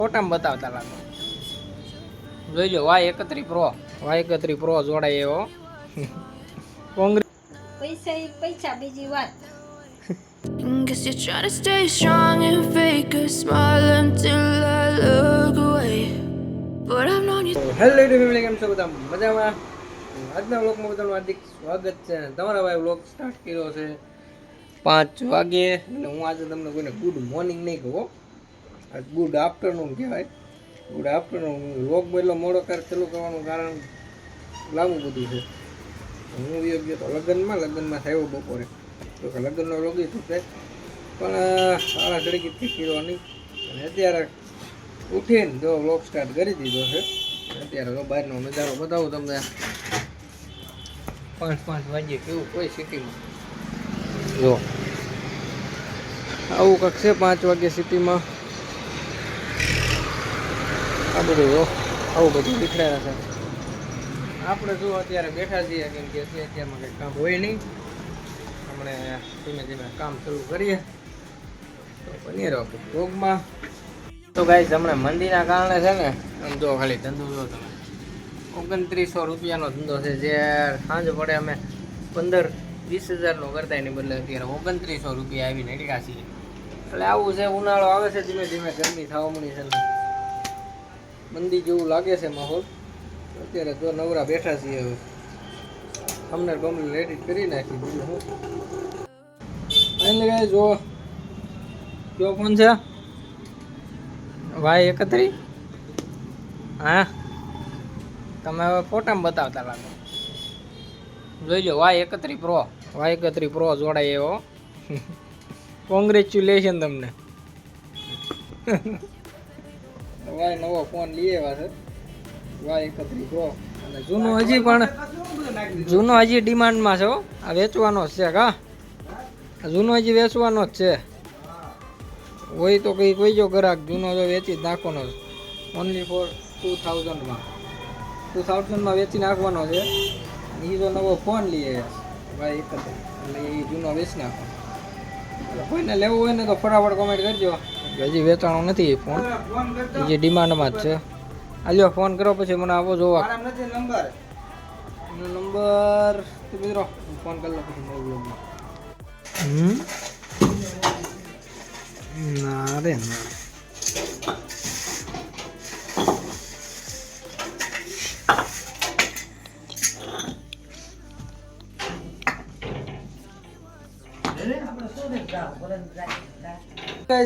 ફોટામાં બતાવતા લાગો. જોઈ લો Y31 Pro જોડાય એવો. કોંગ્રેસ પૈસા બીજી વાત. Guess you're trying to stay strong and fake a smile until I look away. But I've known you. Hello family, કેમ છો બધા? મજામાં? આજના વ્લોગમાં બધાનું હાર્દિક સ્વાગત છે. તમારા ભાઈ વ્લોગ સ્ટાર્ટ કર્યો છે 5 વાગે. એટલે હું આજે તમને કોઈને ગુડ મોર્નિંગ નહીં કહું, આજ ગુડ આફ્ટરનૂન કહેવાય. Good afternoon. વ્લોગ એટલો મોડો ચાલુ કરવાનું કારણ લાંબુ બધું છે. હું ગયો તો લગ્નમાં થયો બપોરે, તો કે લગ્નનો વ્લોગ છે પણ સારા ઘડીથી કર્યો નહીં. અને અત્યારે ઉઠીને જો વ્લોગ સ્ટાર્ટ કરી દીધો છે. અત્યારે તો બહારનો નજારો બતાવું તમને. 5 વાગે કેવું કોઈ સિટીમાં જો આવું કંઈક છે. 5 વાગે સિટીમાં આ બધું જો આવું બધું દીખડાયા છે. આપણે જો અત્યારે બેઠા છીએ કેમ કે અત્યારમાં કંઈ કામ હોય નહીં. આપણે ધીમે ધીમે કામ શરૂ કરીએ તો બની રહો વ્લોગમાં. તો ગાઈસ હમણાં મંદીના કારણે છે ને આમ જો ખાલી ધંધો જો તમે 2900 રૂપિયાનો ધંધો છે. જે સાંજ પડે અમે 15-20 હજારનો કરતા એની બદલે અત્યારે 2900 રૂપિયા આવીને ટીકા છીએ. એટલે આવું છે, ઉનાળો આવે છે, ધીમે ધીમે ગરમી થવા મળી છે, મંદી જેવું લાગે છે માહોલ. અત્યારે જો નવરા બેઠા છીએ. હવે અમને બમલી એડિટ કરી નાખી બીજું શું. જો કયો ફોન છે? Y31. હા, તમે હવે ફોટામાં બતાવતા લાગો. જોઈ લો Y31 Pro જોડાય એવો. કોંગ્રેચ્યુલેશન તમને. ભાઈ નવો ફોન લઈ આવ્યા છે Y31 Pro. અને જૂનો હજી ડિમાન્ડમાં છે. આ વેચવાનો જ છે કા? જૂનો હજી વેચવાનો જ છે. હોય તો કંઈ કોઈ જો ગ્રાહક જૂનો તો વેચી જ નાખવાનો છે. ઓનલી ફોર 2000માં વેચી નાખવાનો છે. એ જો નવો ફોન લઈએ ભાઈ એટલે એ જૂનો વેચી નાખવાનો. એટલે કોઈને લેવું હોય ને તો ફટાફટ કોમેન્ટ કરજો. હજી વેચાણો નથી એ ફોન, હજી ડિમાન્ડમાં જ છે. આલ્યો ફોન કરો પછી મને આવો જોવા. નંબર મિત્રો ફોન કરી લો પછી નવું બ્લોગમાં. ના રે ના.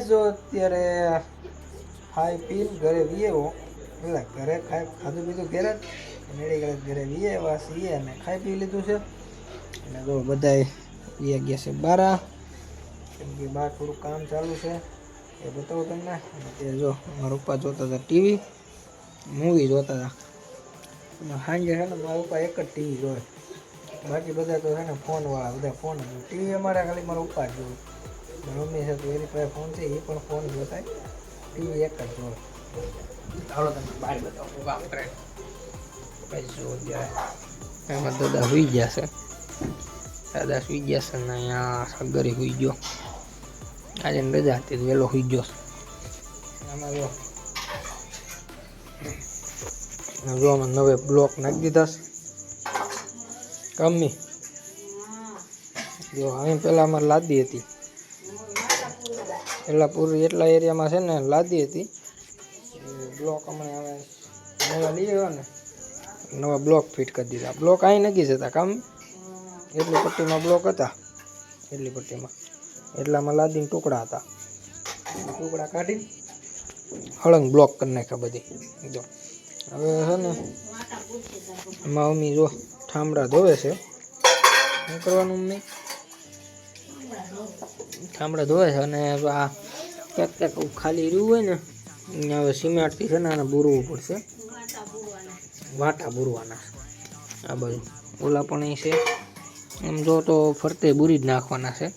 જો અત્યારે ખાઈ પીને ઘરે વીએવો, એટલે ઘરે ખાધું પીધું ઘરે મેડિકલ ઘરે વીએવા છીએ અને ખાઈ પી લીધું છે. અને જો બધાય વી ગયા છે બારા, કેમ કે બહાર થોડું કામ ચાલુ છે એ બતાવું તમને. અને તે જો મારા પપ્પા જોતા હતા ટીવી, મૂવી જોતા હતા. સાંજે છે ને મારા પપ્પા એક જ ટીવી જોવે, બાકી બધા તો છે ને ફોનવાળા, બધા ફોન. ટીવી અમારે ખાલી મારા પપ્પા જ જોવે. મારી મમ્મી છે તો એની પાસે ફોન છે, એ પણ ફોન જોતા, ટીવી એક જ જોવે. ચાલો તમને બહાર બતાવો કામ કરે કઈ જો. અત્યારે એમાં દાદા સુઈ ગયા છે, ને અહીંયા સગરી સુઈ ગયો. આજે રજા હતી વહેલો સુઈ ગયો. આમાં જો આમાં નવે બ્લોક નાખી દીધા કમી. જો અહીં પહેલાં અમારે લાદી હતી, એટલા પૂરી એટલા એરિયામાં છે ને લાદી હતી. બ્લોક હમણાં હવે નવા લઈ આવ્યા ને, નવા બ્લોક ફિટ કરી દીધા. બ્લોક અહીં નથી જતા કામ, એટલી પટ્ટીમાં બ્લોક હતા, એટલી પટ્ટીમાં એટલામાં લાદીને ટુકડા હતા. ટુકડા કાઢી હળંગ બ્લોક કરી નાખ્યા બધી. જો હવે છે ને એમાં મમ્મી જો ઠામડા ધોવે છે. શું કરવાનું મમ્મી? ઠામડા ધોવે છે. અને આ ક્યાંક ખાલી રહ્યું હોય ને હવે સિમેન્ટથી છે ને આને બુરવું પડશે, વાટા બુરવાના. આ બાજુ ઓલા પણ અહીં છે, એમ જો તો ફરતે બુરી જ નાખવાના છે.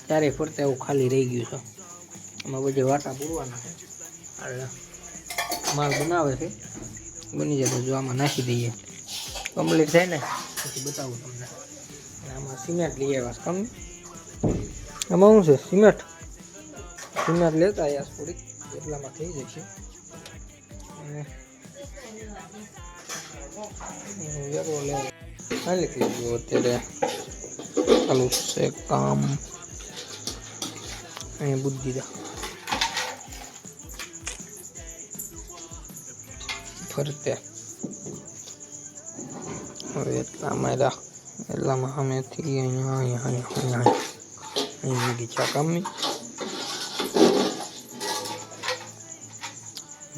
ત્યારે ફરતે એવું ખાલી રહી ગયું છે, એમાં બધી વાટા બુરવાના છે. એટલે માલ બનાવે છે, બની જાય તો જો આમાં નાખી દઈએ. કમ્પ્લીટ થાય ને પછી બતાવું તમને. આમાં સિમેન્ટ લઈ આવ્યા છે. આમાં શું છે? સિમેન્ટ લેતા આવ્યા થોડીક, એટલામાં થઈ જશે. હાલી ગયું અત્યારે ચાલુ છે કામ અહીંયા બુદ્ધિ દા ફરતે હવે એટલામાં સામેથી અહીંયા બગીચા કામની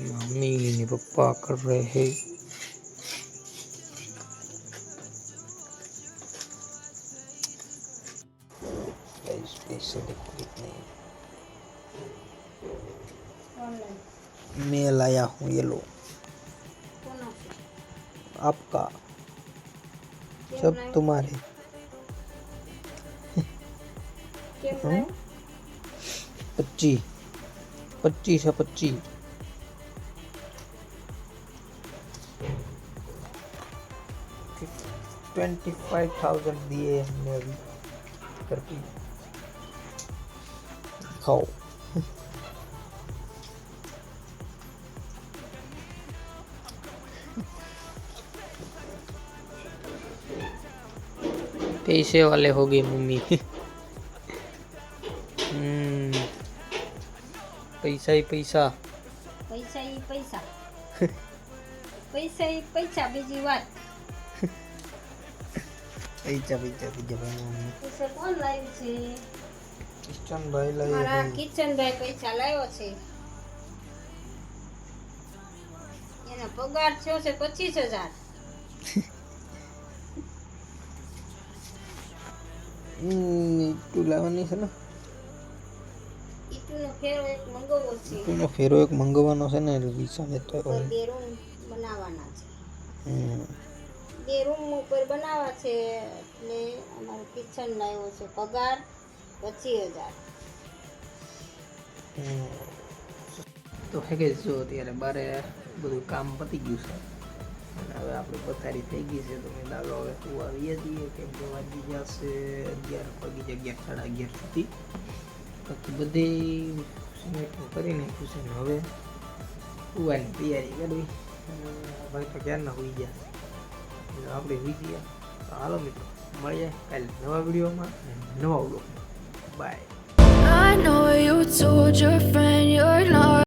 मम्मी ने पप्पा कर रहे हैं पैसे देखो कितने मैं लाया हूँ ये लो आपका सब तुम्हारे 25 है 25 25,000 दिए हमने अभी करके खाओ पैसे वाले हो गए मम्मी पैसा ही पैसा પૈસા ઈ પૈસા પૈસા ઈ પૈસા બીજી વાત પૈસા ભાઈ મમ્મી પૈસા કોણ લાવ્યું છે કિશન ભાઈ લાવ્યો મારા કિચનભાઈ પૈસા લાવ્યો છે એનો પગાર થયો છે 25,000 ઈટુ લાવવાની છે ને ઈટુનો ફેરો એક મંગાવવો છે ઈટુનો ફેરો એક મંગાવવાનો છે ને એટલે વિચાર લેતો ઉપર 2 રૂમ બનાવવાના છે હમ 2 રૂમ ઉપર બનાવવા છે એટલે અમારો કિચન લાવ્યો છે પગાર 25,000 તો હે કે જો અત્યારે બારે બધું કામ પતી ગયું છે અને હવે આપણે પથારી થઈ ગઈ છે તો મેં દાદો હવે તું આવીએ છીએ કેમ કે વાગી જશે 11 વાગી જાય 11 સાડા 11 સુધી બાકી બધી સિમેન્ટનું કરી નાખ્યું છે ને હવે ઉવાની તૈયારી કરવી ભાઈ તો ક્યારના હોઈ ગયા એટલે આપણે હોઈ ગયા તો હાલો મિત્રો મળીએ કાલે નવા વિડીયોમાં નવા વ્લોગમાં by I know you told your friend you're not